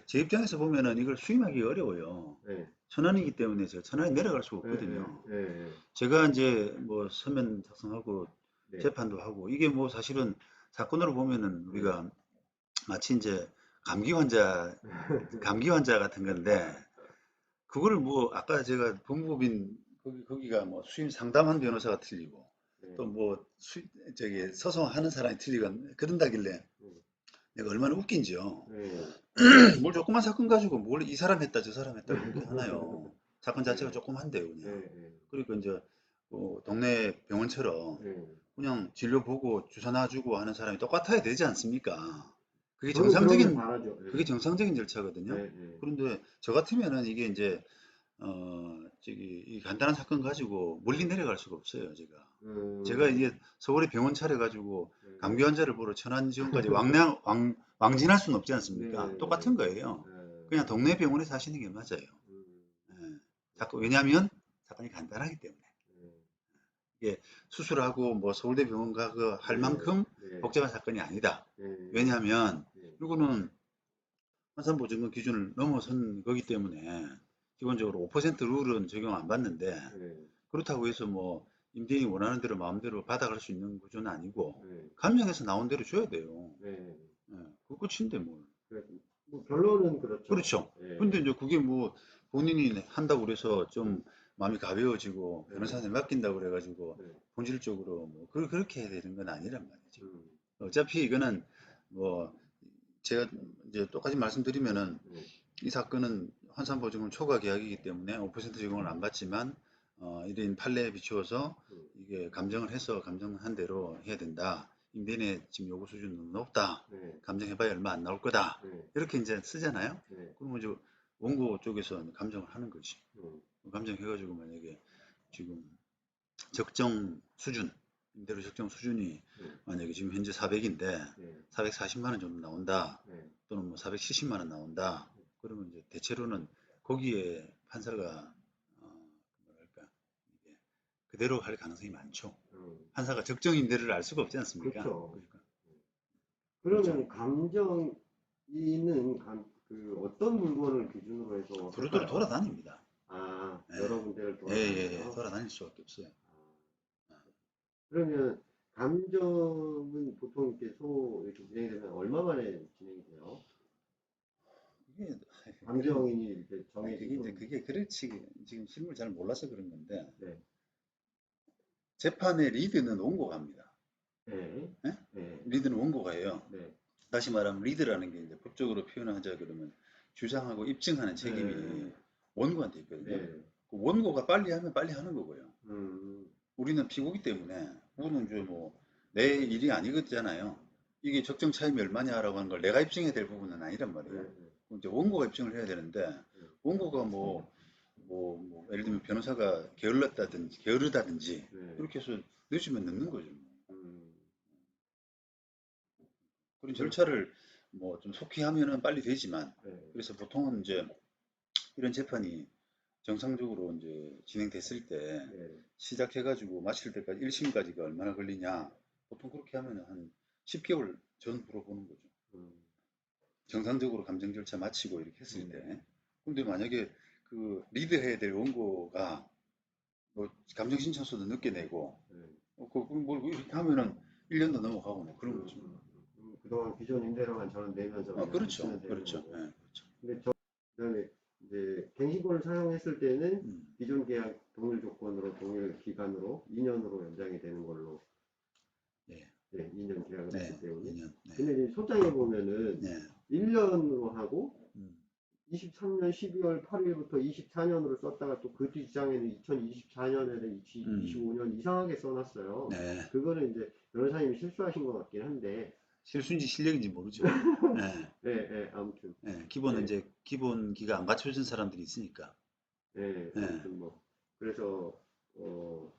제 입장에서 보면은 이걸 수임하기 어려워요. 네. 천안이기 때문에 제가 천안에 내려갈 수가 네, 네, 없거든요. 네, 제가 이제 뭐 서면 작성하고 네, 재판도 하고 이게 뭐 사실은 사건으로 보면은 네, 우리가 마치 이제 감기 환자 감기 환자 같은 건데 그거를 뭐 아까 제가 법무법인 거기가 뭐 수임 상담한 변호사가 틀리고 네, 또 뭐 저기 소송하는 사람이 틀리건 그런다길래 내가 얼마나 웃긴지요. 네, 뭘 조그만 사건 가지고 뭘 이 사람 했다 저 사람 했다 그렇게 하나요. 사건 자체가 네, 조그만데요 네, 그냥. 네, 그러니까 이제 동네 병원처럼 네. 그냥 진료 보고 주사 놔주고 하는 사람이 똑같아야 되지 않습니까? 그게 저는 그러길 정상적인 바라죠. 그게 네, 정상적인 절차거든요. 네, 네, 그런데 저 같으면은 이게 이제 저기 이 간단한 사건 가지고 멀리 내려갈 수가 없어요, 제가. 제가 이게 음, 서울에 병원 차려가지고 네, 감기 환자를 보러 천안지원까지 왕진할 수는 없지 네, 않습니까? 네, 똑같은 거예요. 네, 그냥 동네 병원에서 하시는 게 맞아요. 음, 예. 그렇구나. 왜냐하면 사건이 간단하기 때문에. 네, 이게 수술하고 뭐 서울대병원 가고 할 네, 만큼 네, 복잡한 사건이 아니다. 네, 왜냐하면 네, 이거는 환산보증금 기준을 넘어선 거기 때문에 기본적으로 5% 룰은 적용 안 받는데 네, 그렇다고 해서 뭐 임대인이 원하는 대로 마음대로 받아갈 수 있는 구조는 아니고 네, 감정에서 나온 대로 줘야 돼요. 네. 예, 그 끝인데 뭘. 그, 뭐 결론은 그렇죠. 그렇죠. 근데 예, 이제 그게 뭐 본인이 한다고 그래서 좀 음, 마음이 가벼워지고 네, 변호사한테 맡긴다고 그래가지고 네, 본질적으로 뭐 그렇게 해야 되는 건 아니란 말이죠. 음, 어차피 이거는 뭐 제가 이제 똑같이 말씀드리면은 네, 이 사건은 환산보증금 초과 계약이기 때문에 5% 적용을 안 받지만 1인 판례에 비추어서 음, 이게 감정을 해서 감정한 대로 해야 된다. 임대인의 지금 요구 수준은 높다. 네, 감정해봐야 얼마 안 나올 거다. 네, 이렇게 이제 쓰잖아요. 네, 그러면 이제 원고 쪽에서 감정을 하는 거지. 음, 감정해가지고 만약에 지금 적정 수준, 임대료 적정 수준이 음, 만약에 지금 현재 400인데 네, 440만 원 정도 나온다. 네, 또는 뭐 470만 원 나온다. 그러면 이제 대체로는 거기에 판사가 뭐랄까 이게 그대로 할 가능성이 많죠. 음, 판사가 적정 임대료를 알 수가 없지 않습니까? 그렇죠. 그러니까 그렇죠. 그러면 감정이는 그 어떤 물건을 기준으로 해서 두루두루 할까요? 돌아다닙니다. 아, 여러 예, 군데를 예, 예, 예. 돌아다녀요. 돌아다닐 수밖에 없어요. 아, 그러면 감정은 보통 이렇게 진행이 되면 얼마 만에 진행이 돼요? 이게 그런 감정인이 이렇게 아니 그게 이제 정해지고, 그게 그렇지 지금 실물 잘 몰라서 그런 건데 네, 재판의 리드는 원고가 합니다. 네, 예? 네, 리드는 원고가 해요. 네, 다시 말하면 리드라는 게 이제 법적으로 표현하자 그러면 주장하고 입증하는 책임이 네, 원고한테 있거든요. 네, 그 원고가 빨리 하면 빨리 하는 거고요. 음, 우리는 피고기 때문에 우리는 이제 뭐 내 일이 아니겠잖아요. 이게 적정 차임이 얼마냐라고 하는 걸 내가 입증해야 될 부분은 아니란 네, 말이에요. 네, 이제 원고가 입증을 해야 되는데 네, 원고가 뭐 예를 들면 변호사가 게으르다든지 네, 그렇게 해서 늦으면 늦는 거죠. 음, 그런 그럼, 절차를 뭐 좀 속히 하면은 빨리 되지만 네, 그래서 보통은 이제 이런 재판이 정상적으로 이제 진행됐을 때 네, 시작해가지고 마칠 때까지 1심까지가 얼마나 걸리냐 보통 그렇게 하면 한 10개월 전후로 보는 거죠. 음, 정상적으로 감정 절차 마치고 이렇게 했을 음, 때 근데 만약에 그 리드해야 될 원고가 뭐 감정 신청서도 늦게 내고 네, 뭐 이렇게 하면은 1년도 넘어가고 뭐 그런 거죠. 그동안 기존 임대료만 저는 내면서 그냥 그렇죠. 있으면 되는 그렇죠. 예, 거고. 그렇죠. 근데 그다음에 이제 갱신권을 사용했을 때는 음, 기존 계약 동일 조건으로 동일 기간으로 2년으로 연장이 되는 걸로 예, 네, 2년 계약을 네, 했기 때문에. 2년, 네, 근데 이제 소장에 보면은 네, 1년으로 하고 음, 23년 12월 8일부터 24년으로 썼다가 또 그 뒷장에는 2024년에는 음, 25년 이상하게 써놨어요. 네. 그거는 이제 변호사님이 실수하신 것 같긴 한데, 실수인지 실력인지 모르죠. 예, 예, 예, 아무튼, 기본은 예, 이제 기본기가 안 갖춰진 사람들이 있으니까. 예, 예, 아무튼 뭐, 그래서, 어,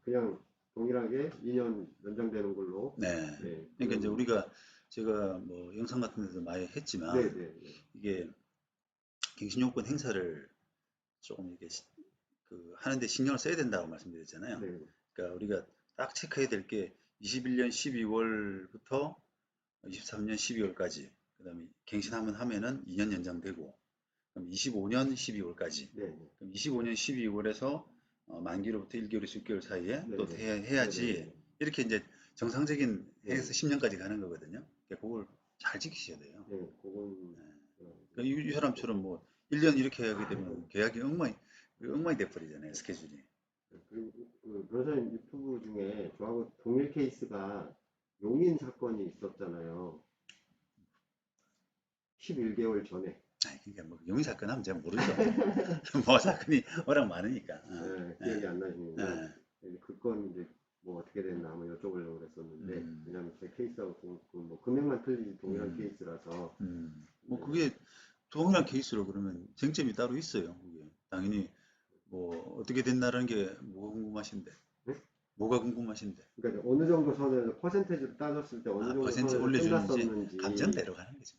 그냥 동일하게 2년 연장되는 걸로, 네. 예, 그러니까 이제 그러면, 제가 뭐 영상 같은 데서 많이 네, 했지만 네, 네, 이게 갱신요건 행사를 조금 이렇게 하는데 신경을 써야 된다고 말씀드렸잖아요. 네, 그러니까 우리가 딱 체크해야 될 게 21년 12월부터 23년 12월까지 그다음에 갱신하면 하면은 2년 연장되고, 그럼 25년 12월까지. 네, 네. 그럼 25년 12월에서 만기로부터 1개월에서 6개월 사이에 네, 또 네. 해야지, 네, 네. 이렇게 이제 정상적인 네. 해서 10년까지 가는 거거든요. 그러니까 그걸 잘 지키셔야 돼요. 네, 그건 그러니까 이 사람처럼 뭐 1년 이렇게 하게 되면 계약이 엉망이 돼버리잖아요, 스케줄이. 그리고 그 변호사님 유튜브 중에 저하고 동일 케이스가 용인 사건이 있었잖아요. 11개월 전에. 아니, 그러니까 뭐 용의 사건 하면 제가 모르죠. 뭐 사건이 워낙 많으니까. 네, 예, 기억이 안 나시는구나. 예, 그건 이제 뭐 어떻게 됐나 한번 여쭤보려고 그랬었는데, 음, 왜냐면 제 케이스하고 뭐 금액만 틀리지 동일한 음, 케이스라서. 뭐 네, 그게 동일한 케이스로 그러면 쟁점이 따로 있어요. 그게 당연히 뭐 어떻게 됐나라는 게 뭐가 궁금하신데, 네? 뭐가 궁금하신데, 그러니까 어느 정도 선에서 퍼센테이지로 따졌을 때 어느 아, 정도 퍼센트 선에서 올려주는지 끝났었는지. 감정대로 가는 거죠.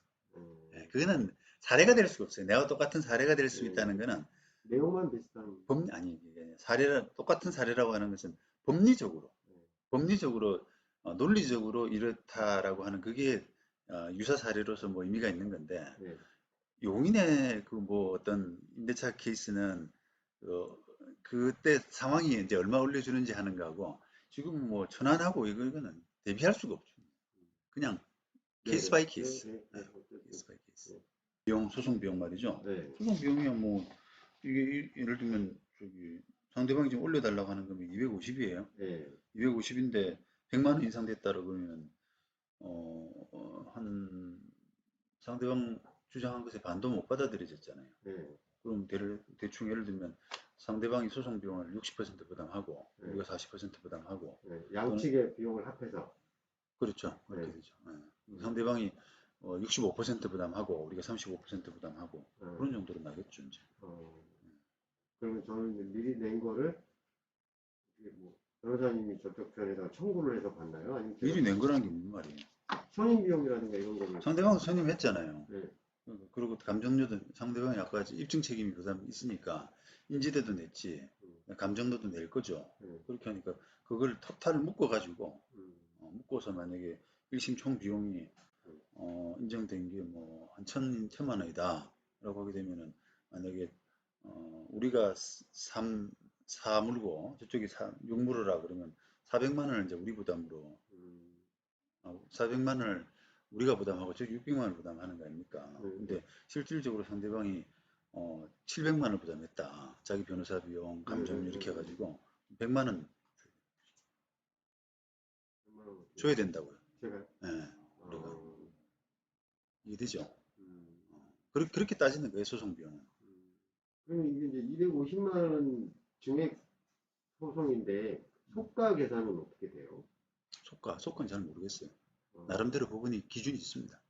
예, 어, 그거는 사례가 될 수가 없어요. 내가 똑같은 사례가 될 수 네, 있다는 거는 내용만 비슷한. 아니, 이게 사례라, 똑같은 사례라고 하는 것은 법리적으로, 네, 법리적으로, 논리적으로 이렇다라고 하는 그게 유사 사례로서 뭐 의미가 있는 건데, 네, 용인의 그 뭐 어떤 임대차 케이스는 어, 그때 상황이 이제 얼마 올려주는지 하는 거하고 지금 뭐 천안하고 이거는 대비할 수가 없죠. 그냥 네, 케이스 네, 바이 네, 케이스. 네, 네, 아, 어쨌든. 케이스 바이 케이스. 네, 비용, 소송 비용 말이죠. 네, 소송 비용이야 뭐 이게 예를 들면 저기 상대방이 지금 올려달라고 하는 금액이 250이에요. 네, 250인데 100만 원 인상됐다고 그러면 한 상대방 주장한 것에 반도 못 받아들여졌잖아요. 네, 그럼 대충 예를 들면 상대방이 소송 비용을 60% 부담하고 네, 우리가 40% 부담하고 네. 또는 양측의 비용을 합해서. 그렇죠. 네, 그렇게 되죠. 상대방이 65% 부담하고 우리가 35% 부담하고 어, 그런 정도로 나겠죠, 이제. 어, 그러면 저는 이제 미리 낸 거를 이게 뭐 변호사님이 저쪽 편에다 청구를 해서 받나요? 아니면 제가 미리 낸 거라는 게 무슨 말이에요? 선임 비용이라든가 이런 거를. 상대방 선임했잖아요. 네, 그리고 감정료도 상대방이 아까 입증 책임이 부담 있으니까 인지대도 냈지, 음, 감정료도 낼 거죠. 네, 그렇게 하니까 그걸 토탈을 묶어가지고 음, 묶어서 만약에 1심 총 비용이 음, 인정된 게 뭐 한 천만 원이다 라고 하게 되면은 만약에 우리가 4 물고 저쪽이 6 물으라 그러면 400만 원을 이제 우리 부담으로 음, 400만 원을 우리가 부담하고 저기 600만 원을 부담하는 거 아닙니까? 네, 네, 근데 실질적으로 상대방이 700만 원을 부담했다. 자기 변호사 비용, 네, 네, 감정료 네, 이렇게 네. 해가지고 100만 원 얼마나 네. 줘야 된다고요. 제가 예, 우리가 어, 이게 되죠. 음, 그렇게 따지는 거예요, 소송 비용은. 그러면 이게 이제 250만 원 증액 소송인데 속가 계산은 어떻게 돼요? 속가는 잘 모르겠어요. 나름대로 어, 법원이 기준이 있습니다.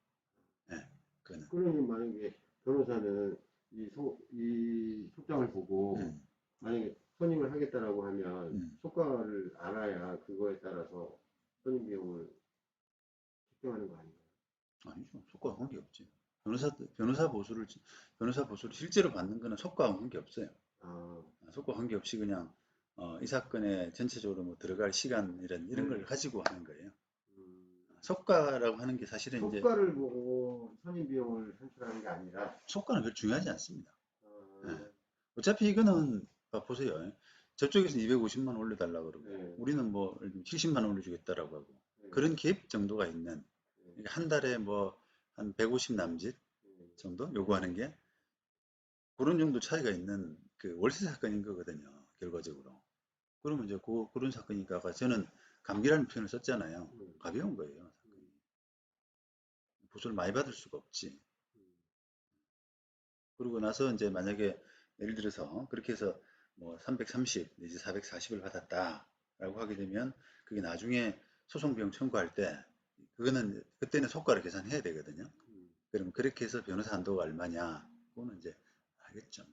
예, 그거는. 그러면 만약에 변호사는 이 소장을 보고 음, 만약에 선임을 하겠다라고 하면 음. 속가를 알아야 그거에 따라서 선임 비용을 책정하는 거 아닌가요? 아니죠. 속가와 관계없지. 변호사 보수를 실제로 받는 거는 속가와 관계없어요. 아, 속과 관계없이 그냥 이 사건에 전체적으로 뭐 들어갈 시간 이런 걸 네네. 가지고 하는 거예요. 음, 속가라고 하는 게 사실은 이제 속가를 보고 선임 비용을 산출하는 게 아니라. 속가는 별로 중요하지 않습니다. 예. 아, 어차피 이거는 보세요. 저쪽에서 250만 올려달라 그러고 네, 우리는 뭐 70만 올려주겠다라고 하고 네, 그런 갭 정도가 있는 네, 그러니까 한 달에 뭐 한 150 남짓 네, 정도 요구하는 게 그런 정도 차이가 있는 그 월세 사건인 거거든요. 결과적으로. 그러면 이제 그런 사건이니까 아까 저는 감기라는 표현을 썼잖아요. 네, 가벼운 거예요. 사건이. 보수를 많이 받을 수가 없지. 그러고 나서 이제 만약에 예를 들어서 그렇게 해서 뭐 330 내지 440을 받았다라고 하게 되면 그게 나중에 소송 비용 청구할 때 그거는 그때는 속가를 계산해야 되거든요. 음, 그러면 그렇게 해서 변호사 한도가 얼마냐? 그거는 이제 알겠죠.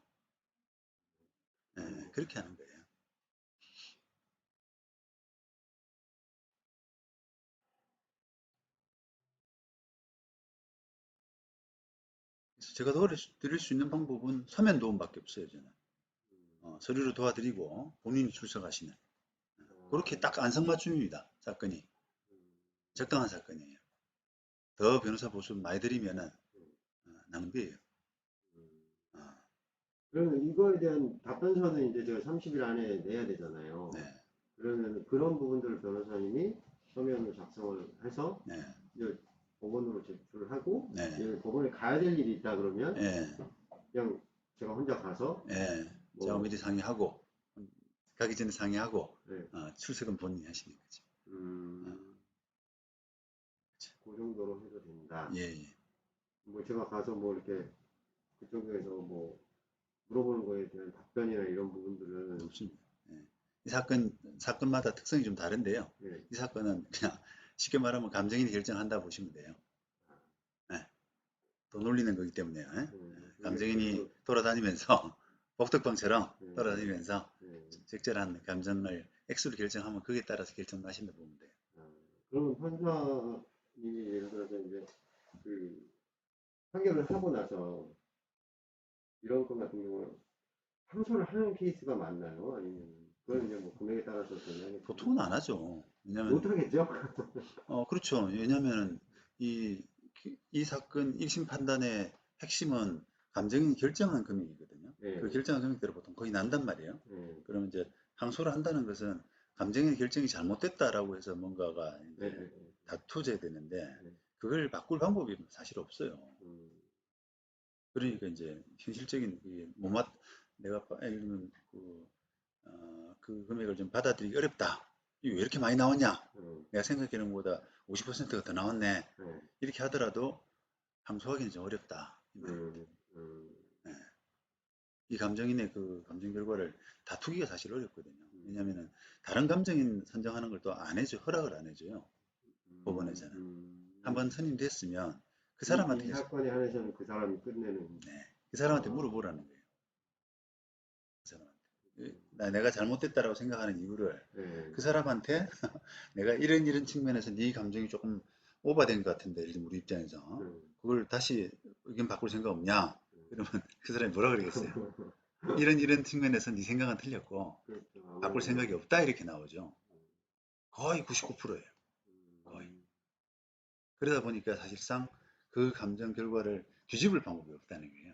예, 음, 그렇게 하는 거예요. 그래서 제가 도와드릴 수 있는 방법은 서면 도움밖에 없어요, 저는. 서류로 도와드리고 본인이 출석하시는 그렇게 아, 딱 안성맞춤입니다. 사건이 음, 적당한 사건이에요. 더 변호사 보수 많이 들이면은 낭비예요. 음. 어, 그러면 이거에 대한 답변서는 이제 제가 30일 안에 내야 되잖아요. 네, 그러면 그런 부분들을 변호사님이 서면으로 작성을 해서 네, 이제 법원으로 제출하고 네, 이제 법원에 가야 될 일이 있다 그러면 예, 그냥 제가 혼자 가서 예. 제가 뭐 미리 상의하고 가기 전에 상의하고 네. 출석은 본인이 하시는 거죠. 어, 음, 그 정도로 해도 된다. 예, 예. 뭐 제가 가서 뭐 이렇게 그쪽에서 뭐 물어보는 거에 대한 답변이나 이런 부분들은 없습니다. 예. 이 사건마다 특성이 좀 다른데요. 예. 이 사건은 그냥 쉽게 말하면 감정인이 결정한다 보시면 돼요. 예. 돈 올리는 거기 때문에 그게 감정인이 그, 돌아다니면서 복덕방처럼 예, 돌아다니면서 예. 적절한 감정을 액수를 결정하면 거기에 따라서 결정하신다 보면 돼요. 아, 그러면 판사님이 예를 들어서 이제 그 판결을 하고 나서 이런 건 같은 경우는 항소를 하는 케이스가 많나요? 아니면 그건 이제 뭐 금액에 따라서 정하겠지만 보통은 안 하죠. 왜냐면 못하겠죠? 그렇죠. 왜냐면은 이, 이 사건 1심 판단의 핵심은 감정인이 결정한 금액이거든요. 그 예, 결정한 금액대로 보통 거의 난단 말이에요. 예, 그러면 이제 항소를 한다는 것은 감정인의 결정이 잘못됐다라고 해서 뭔가가 예, 이제 예, 다투져야 되는데 예. 그걸 바꿀 방법이 사실 없어요. 음, 그러니까 이제 현실적인 내가 예를 들면 그 금액을 좀 받아들이기 어렵다. 이게 왜 이렇게 많이 나왔냐? 음, 내가 생각하는 것보다 50%가 더 나왔네. 예, 이렇게 하더라도 항소하기는 좀 어렵다. 이 말입니다. 음, 음, 예. 이 감정인의 그 감정 결과를 다투기가 사실 어렵거든요. 왜냐하면 다른 감정인 선정하는 걸 또 안 해줘, 허락을 안 해줘요. 법원에서는. 한번 선임됐으면 그 이 사람한테 사건에 한해서는 그 사람이 끝내는, 네, 그 사람한테 아, 물어보라는 거예요. 그 사람한테. 내가 잘못됐다라고 생각하는 이유를 예, 그 사람한테 내가 이런 측면에서 네 감정이 조금 오버된 것 같은데, 예를 들면 우리 입장에서 음, 그걸 다시 의견 바꿀 생각 없냐? 그러면 그 사람이 뭐라 그러겠어요? 그렇죠. 이런 측면에서 네 생각은 틀렸고 바꿀 생각이 아무래도, 없다 이렇게 나오죠. 거의 99%예요. 거의. 음, 그러다 보니까 사실상 그 감정 결과를 뒤집을 방법이 없다는 거예요.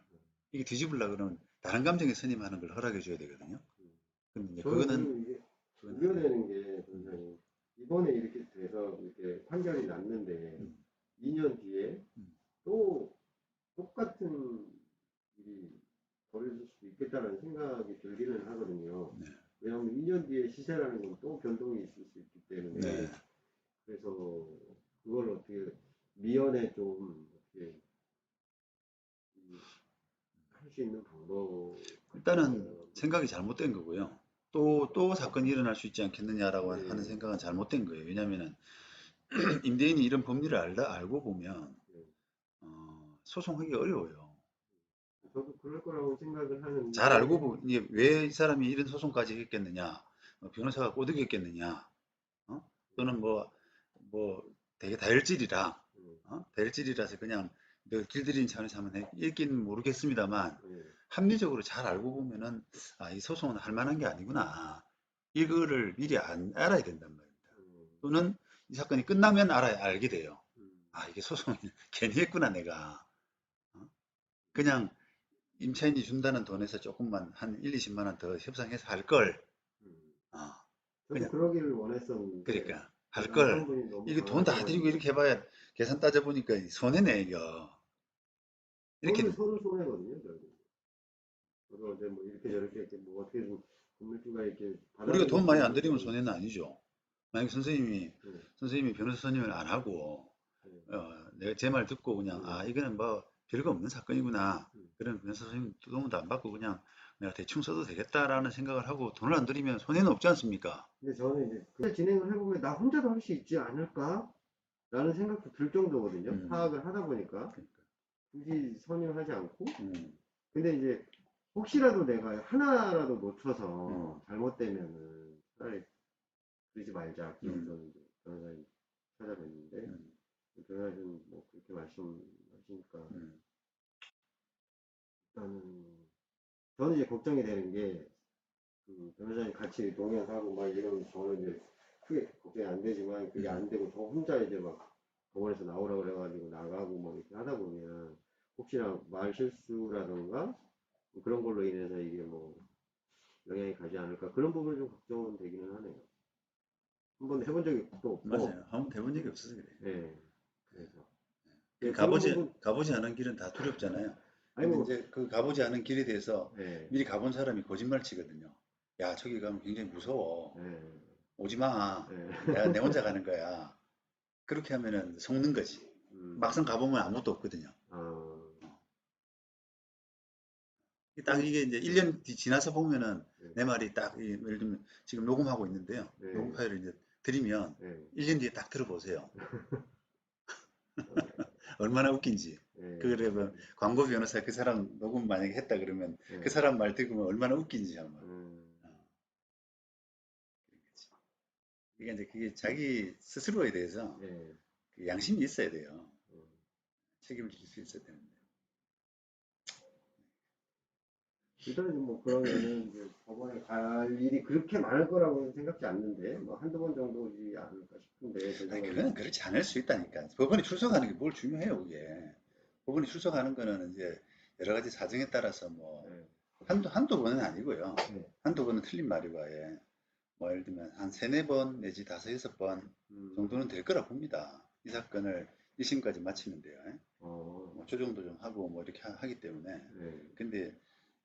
이게 뒤집으려 그러면 다른 감정에 선임하는 걸 허락해 줘야 되거든요. 근데 이제 저는 그거는 그리고 이게 그건 안 해요. 우려되는 게 굉장히 이번에 이렇게 돼서 이렇게 판결이 났는데 음, 2년 뒤에 음, 또 똑같은 일이 벌어질 수도 있겠다는 생각이 들기는 하거든요. 네, 왜냐하면 2년 뒤에 시세라는 건 또 변동이 있을 수 있기 네. 때문에 그래서 그걸 어떻게 미연에 좀 어떻게 할 수 있는 방법 같은 일단은 거는 생각이 잘못된 거고요. 또 사건이 일어날 수 있지 않겠느냐라고 하는 예, 생각은 잘못된 거예요. 왜냐하면 임대인이 이런 법리를 알고 보면 예. 소송하기 어려워요. 저도 그럴 거라고 생각을 잘 알고 하는데 보니 왜 이 사람이 이런 소송까지 했겠느냐, 변호사가 꼬드겼겠느냐, 또는 뭐 되게 다혈질이라, 음, 다혈질이라서 그냥 너 길들이는 차원에서 하면 읽기는 모르겠습니다만 예. 합리적으로 잘 알고 보면은 이 소송은 할 만한 게 아니구나. 이거를 미리 알아야 된단 말입니다. 음, 또는 이 사건이 끝나면 알게 돼요. 음, 이게 소송을 괜히 했구나 내가. 어? 그냥 임차인이 준다는 돈에서 조금만 한 1, 20만 원 더 협상해서 할 걸. 음. 어, 저도 그냥 그러기를 원했었는데 그러니까 그 할 걸. 남성분이 너무 이게 돈 다 들이고 강하셔가지고 이렇게 해봐야 계산 따져보니까 손해네 이거. 서로 이렇게 서로 손해거든요. 저도 이제 뭐 이렇게 저렇게 이렇게 뭐 어떻게든 건물주가 이렇게 우리가 돈 많이 안 받아들이시는 들이면 건 손해는 아니죠. 만약 네, 선생님이 변호사 선임을 안 하고 네, 내가 제 말 듣고 그냥 네, 이거는 뭐 별거 없는 사건이구나. 네. 그런 변호사 선임 도움도 안 받고 그냥 내가 대충 써도 되겠다라는 생각을 하고 돈을 안 들이면 손해는 없지 않습니까? 근데 저는 이제 그 진행을 해보면 나 혼자도 할 수 있지 않을까? 라는 생각도 들 정도거든요. 음, 파악을 하다 보니까 그러니까. 굳이 선임하지 않고 음, 근데 이제 혹시라도 내가 하나라도 놓쳐서 음, 잘못되면은 차라리 그러지 말자. 음, 그러면서 이제 변호사님 찾아뵀는데 음, 변호사님 뭐 그렇게 말씀하시니까 음, 일단은 저는 이제 걱정이 되는 게 그 변호사님 같이 동행하고 막 이러면 저는 이제 크게 걱정이 안 되지만 그게 음, 안 되고 저 혼자 이제 막 법원에서 나오라고 그래가지고 나가고 뭐 이렇게 하다 보면 혹시나 말 실수라던가 뭐 그런 걸로 인해서 이게 뭐 영향이 가지 않을까 그런 부분이 좀 걱정되기는 하네요. 한번 해본 적이 또 없고, 맞아요. 한번 해본 적이 없어서 그래요. 예, 그래서 그 예, 그런 가보지, 부분, 가보지 않은 길은 다 두렵잖아요. 아니 근데 뭐, 이제 그 가보지 않은 길에 대해서 예, 미리 가본 사람이 거짓말 치거든요. 야, 저기 가면 굉장히 무서워. 예, 오지 마. 예, 내가 내 혼자 가는 거야. 그렇게 하면은 속는 거지. 음, 막상 가보면 아무것도 없거든요. 아, 딱 그럼, 이게 이제 예, 1년 지나서 보면은 예, 내 말이 딱, 예를 들면 지금 녹음하고 있는데요. 녹음 예, 파일을 이제 드리면 예, 1년 뒤에 딱 들어보세요. 어, 얼마나 웃긴지. 예, 그러면 광고 변호사 그 사람 녹음 만약에 했다 그러면 그 예, 사람 말 들으면 얼마나 웃긴지 정말. 음, 어, 이게 이제 그게 자기 스스로에 대해서 예, 그 양심이 있어야 돼요. 음. 책임을 질 수 있어야 되는데. 일단은 뭐 그러면은 이제 법원에 갈 일이 그렇게 많을 거라고는 생각지 않는데 뭐 한두 번 정도지 않을까 싶은데 제 아, 생각에는 그건 그렇지 않을 수 있다니까. 법원에 출석하는 게 뭘 중요해요, 그게. 법원에 출석하는 거는 이제 여러 가지 사정에 따라서 뭐 예, 한두 번은 아니고요. 예, 한두 번은 틀린 말이고 아예. 뭐 예를 들면 한 세네 번 내지 다섯 여섯 번 음, 정도는 될 거라 봅니다. 이 사건을 1심까지 마치는데요. 어, 뭐 조정도 좀 하고 뭐 이렇게 하기 때문에. 예, 근데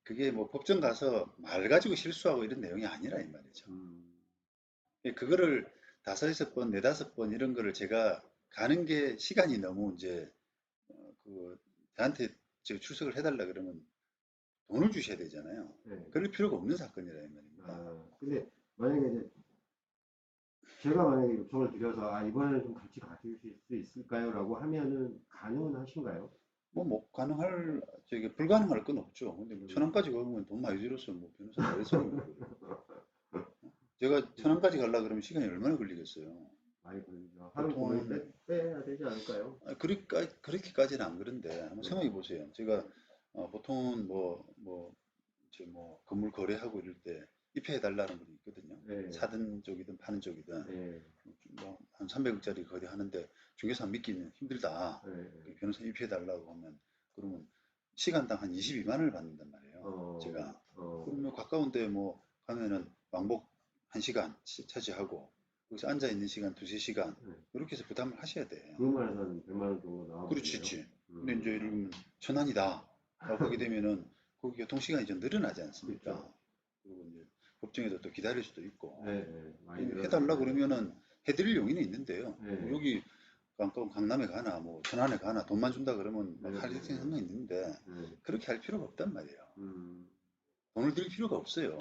그게 뭐 법정 가서 말 가지고 실수하고 이런 내용이 아니라 이 말이죠. 음, 그거를 다섯 여섯 번, 네다섯 번 이런 거를 제가 가는 게 시간이 너무 이제 그 저한테 출석을 해달라 그러면 돈을 주셔야 되잖아요. 예. 그럴 필요가 없는 사건이라 이 말입니다. 아, 근데 만약에 이제 제가 만약에 요청을 드려서 아 이번에는 좀 같이 가실 수 있을까요? 라고 하면은 가능은 하신가요? 뭐 가능할 저기 불가능할 건 없죠. 근데 뭐 음, 천안까지 가면 돈 많이 들어서 뭐 변호사가 왜 손해를 보요. 제가 천안까지 가려 그러면 시간이 얼마나 걸리겠어요. 많이 걸리죠. 하루 거의 보통 빼야 되지 않을까요? 그렇게까지는 안 그런데 한번 음, 생각해 보세요. 제가 보통은 뭐 건물 거래하고 이럴 때 입회해 달라는 분이 있거든요. 네, 사든 쪽이든 파는 쪽이든 네, 뭐한 300억짜리 거래하는데 중개사 믿기는 힘들다. 네, 네. 그 변호사 입회해 달라고 하면 그러면 시간당 한 22만 원을 받는단 말이에요. 어, 제가 어, 그러면 가까운데 뭐 가면은 왕복 1시간 차지하고 거기서 앉아 있는 시간 두세 시간 네. 이렇게 해서 부담을 하셔야 돼. 그것만 해서 한 100만 원 정도 그렇지, 나와버리네요. 지 근데 이제 음, 이러면 천안이다 라고 하게 되면은 그 교통 시간이 좀 늘어나지 않습니까? 그렇죠. 그리고 이제 법정에서 또 기다릴 수도 있고 네, 네, 많이 해달라 늘어나긴 하죠. 그러면은 해드릴 용의는 있는데요. 뭐 네, 여기 가까운 강남에 가나 뭐 천안에 가나 돈만 준다 그러면 네, 막 네, 할 네, 생각은 있는데 네. 그렇게 할 필요가 없단 말이에요. 음. 돈을 드릴 필요가 없어요.